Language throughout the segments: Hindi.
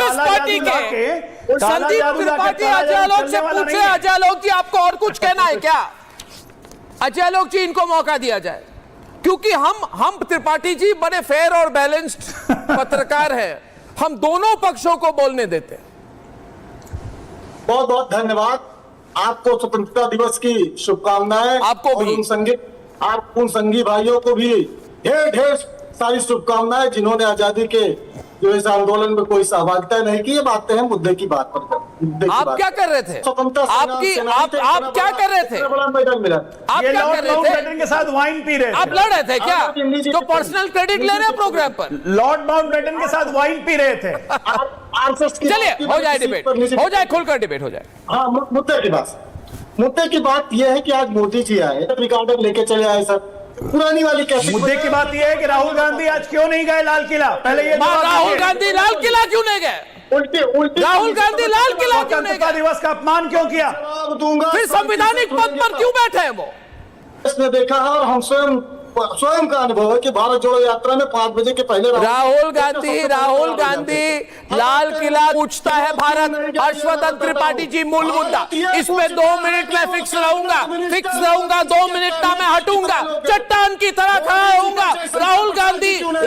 कांग्रेस पार्टी के संदीप त्रिपाठी अजय आलोक से पूछे, अजय आलोक जी आपको और कुछ कहना है क्या? अजय आलोक जी इनको मौका दिया जाए, क्योंकि हम त्रिपाठी जी बड़े फेयर और बैलेंस्ड पत्रकार हैं, हम दोनों पक्षों को बोलने देते हैं। बहुत बहुत धन्यवाद। आपको स्वतंत्रता दिवस की शुभकामनाएं। आपको भी। आप उन संगी भाइयों को भी ढेर ढेर सारी शुभकामनाएं जिन्होंने आजादी के जो इस आंदोलन में कोई सहभागिता नहीं की। ये बातें हैं मुद्दे की बात पर। आप क्या कर रहे थे? आप क्या कर रहे थे? बड़ा मेडल मिला। आप क्या कर रहे थे? के साथ वाइन पी रहे थे। आप लड़ रहे थे क्या? तो पर्सनल क्रेडिट ले रहे हैं प्रोग्राम पर। लॉर्ड माउंटबेटन के साथ वाइन पी रहे थे। चलिए हो जाए डिबेट, हो जाए खुलकर डिबेट हो जाए। हाँ, मुद्दे की बात यह है कि आज मोदी जी आए, रिकॉर्डर लेके चले आए सर। पुरानी वाली कैसे? मुद्दे की बात यह है कि राहुल गांधी आज क्यों नहीं गए लाल किला? पहले ये राहुल गांधी लाल किला क्यों नहीं गए? उल्टे राहुल गांधी लाल किला क्यों नहीं स्वतंत्रता गए? दिवस का अपमान क्यों किया? दूंगा। फिर संवैधानिक पद पर क्यों बैठे हैं वो? इसने देखा है और हम स्वयं का अनुभव है कि भारत जोड़ो यात्रा में 5 बजे के पहले राहुल गांधी लाल किला पूछता है भारत। हर्षवर्धन त्रिपाठी जी मूल मुद्दा, इसमें 2 मिनट में फिक्स रहूंगा 2 मिनट का मैं हटूंगा, चट्टान की तरह खड़ा रहूंगा।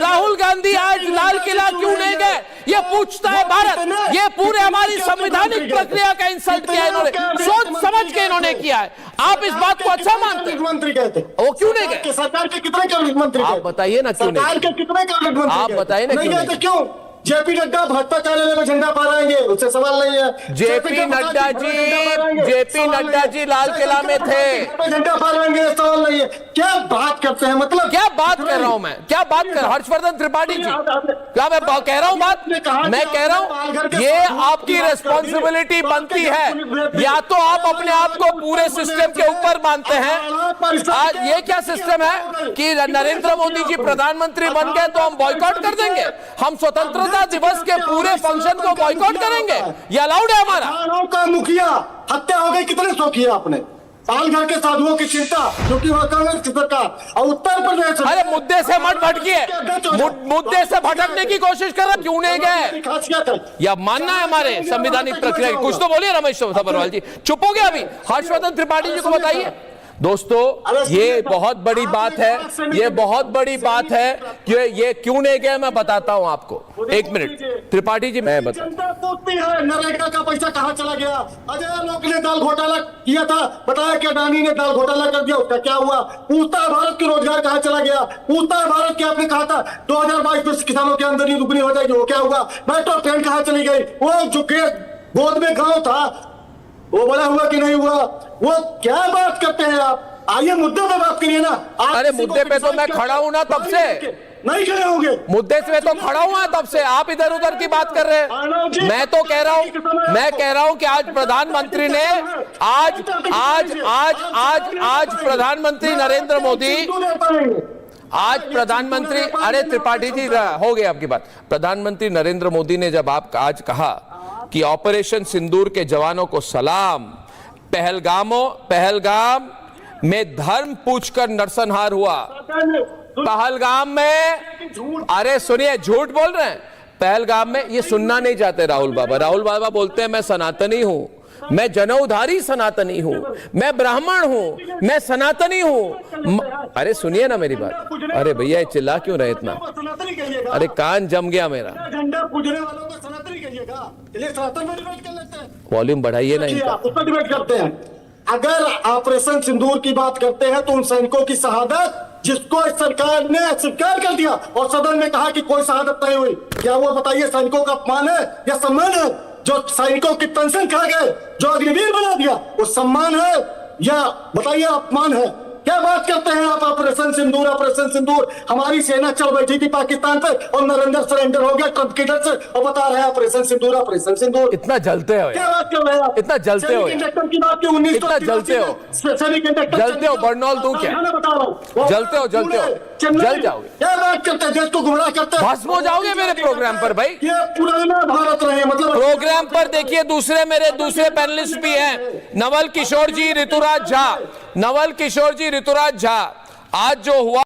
राहुल गांधी आज लाल किला क्यों नहीं गए ये पूछता है भारत। ये पूरे हमारी संवैधानिक प्रक्रिया का इंसल्ट किया इन्होंने, सोच समझ के इन्होंने किया है। आप इस बात को अच्छा मानते हैं? मंत्री कहते वो क्यों नहीं गए? सरकार के कितने कैबिनेट मंत्री? आप बताइए ना क्यों नहीं? सरकार के कितने कैबिनेट मंत्री? आप बताइए ना क्यों नहीं? क्यों? जेपी नड्डा भाजपा कार्यालय में झंडा फहराएंगे, उससे सवाल नहीं है। जेपी नड्डा जी लाल किला में थे, झंडा फहराएंगे, सवाल नहीं है। क्या बात करते हैं? मतलब क्या बात कर रहा हूं मैं? क्या बात कर? हर्षवर्धन त्रिपाठी जी क्या मैं कह रहा हूं बात? मैं कह रहा हूं ये आपकी रिस्पॉन्सिबिलिटी बनती है। या तो आप अपने आप को पूरे सिस्टम के ऊपर मानते हैं। आज ये क्या सिस्टम है कि नरेंद्र मोदी जी प्रधानमंत्री बन गए तो हम बॉयकॉट कर देंगे, हम स्वतंत्रता दिवस के पूरे फंक्शन को बॉयकॉट करेंगे? ये अलाउड है हमारा? का मुखिया हत्या हो गई, कितने सौ किया आपने? पालघर के साधुओं की चिंता, क्योंकि वह कांग्रेस की सरकार और उत्तर प्रदेश। अरे मुद्दे से मत भटकिए, मुद्दे से भटकने की कोशिश कर रहा, क्यों नहीं गए? या मानना है हमारे संवैधानिक प्रक्रिया की? कुछ तो बोलिए रमेश सब्बरवाल जी, चुप हो गया अभी। हर्षवर्धन त्रिपाठी जी को बताइए। दोस्तों ये बहुत बड़ी बात है, ये बहुत बड़ी बात है कि ये क्यों नहीं गए मैं बताता हूं आपको। 1 मिनट त्रिपाठी जी मैं बता। जनता पूछती है नरेगा का पैसा कहां चला गया? अजय आलोक ने दाल घोटाला किया था, बताया कि अडानी ने दाल घोटाला कर दिया, उसका क्या हुआ? पूछता है भारत के रोजगार कहां चला गया? पूछता है भारत के आपने कहा था 2022 में किसानों की आमदनी दुगनी हो जाएगी, वो क्या हुआ? मेट्रो ट्रेन कहां चली गई? वो जो गोद में गांव था वो बड़ा हुआ कि नहीं हुआ? वो क्या बात करते हैं आप? आइए मुद्दे पे बात करिए ना। अरे मुद्दे पे तो मैं खड़ा हूं ना तब से, नहीं खड़े होंगे। मुद्दे पे तो खड़ा हुआ तब से, आप इधर उधर की बात कर रहे हैं। मैं तो कह रहा हूं कि आज प्रधानमंत्री ने आज प्रधानमंत्री नरेंद्र मोदी अरे त्रिपाठी जी हो गई आपकी बात। प्रधानमंत्री नरेंद्र मोदी ने जब आप आज कहा कि ऑपरेशन सिंदूर के जवानों को सलाम, पहलगाम में धर्म पूछकर नरसंहार हुआ। पहलगाम में, अरे सुनिए झूठ बोल रहे हैं। पहलगाम में ये सुनना नहीं चाहते राहुल बाबा बोलते हैं मैं सनातनी हूं, मैं जनौधारी सनातनी हूं, मैं ब्राह्मण हूं, मैं सनातनी हूं। अरे सुनिए ना मेरी बात। अरे भैया चिल्ला क्यों रहे इतना? अरे कान जम गया मेरा। झंडा पूजने वालों को सनातनी कहिएगा, चलिए सनातन में डिबेट कर लेते हैं। वॉल्यूम बढ़ाइए ना इनका। उस पर डिबेट करते हैं। अगर ऑपरेशन सिंदूर की बात करते हैं तो उन सैनिकों की शहादत जिसको इस सरकार ने स्वीकार कर दिया और सदन में कहा कि कोई शहादत नहीं हुई, क्या वो बताइए सैनिकों का अपमान है या सम्मान है? जो सैनिकों की पेंशन खा गए, जो अग्निवीर बना दिया, वो सम्मान है या बताइए अपमान है? क्या बात करते हैं आप? ऑपरेशन सिंदूर हमारी सेना चल बैठी थी पाकिस्तान पे और नरेंद्र सरेंडर हो गया ट्रंप की डर से और बता रहे हैं ऑपरेशन सिंदूर। इतना जलते हो, क्या बात कर रहे हैं आप? इतना जलते हो, की बात क्यों? इतना जलते हो बर्नौल तू क्या जलते हो? जल जाओगे। क्या बात करते हैं? देश को गुमराह करते हैं, भस्म हो जाओगे मेरे प्रोग्राम पर भाई। ये पुराना भारत रहे, मतलब प्रोग्राम पर देखिए मेरे दूसरे पैनलिस्ट भी हैं, नवल किशोर जी ऋतुराज झा। आज जो हुआ